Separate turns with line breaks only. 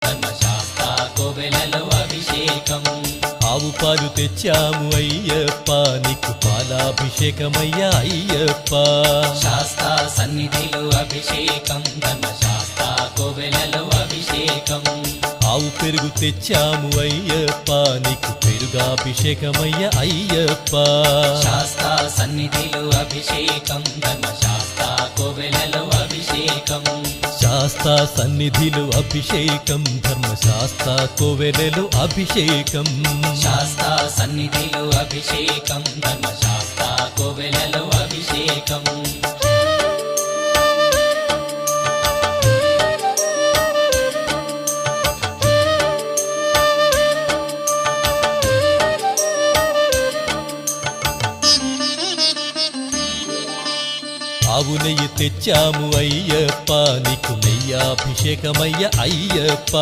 ధర్మశాస్త్ర కోవెలలో అభిషేకం
ఆవు పాలు తెచ్చాము అయ్యప్ప నీకు పాలాభిషేకమయ్యా అయ్యప్ప
శాస్త్ర సన్నిధిలో అభిషేకం ధర్మశాస్త్ర కోవెలలో అభిషేకం
ఆవు పెరుగు తెచ్చాము అయ్యప్ప నీకు పెరుగాభిషేకమయ్యా అయ్యప్ప
శాస్త్ర సన్నిధిలో అభిషేకం ధర్మశాస్త్ర కోవెలలో అభిషేకం
శాస్త్ర సన్నిధిలో అభిషేకం ధర్మశాస్త్ర కోవెలలో అభిషేకం
శాస్త్ర సన్నిధిలో అభిషేకం ధర్మశాస్త్ర కోవెలలో అభిషేకం
ఆవు నెయ్యి తెచ్చాము అయ్యప్ప నీకు నెయ్యాభిషేకమయ్య అయ్యప్ప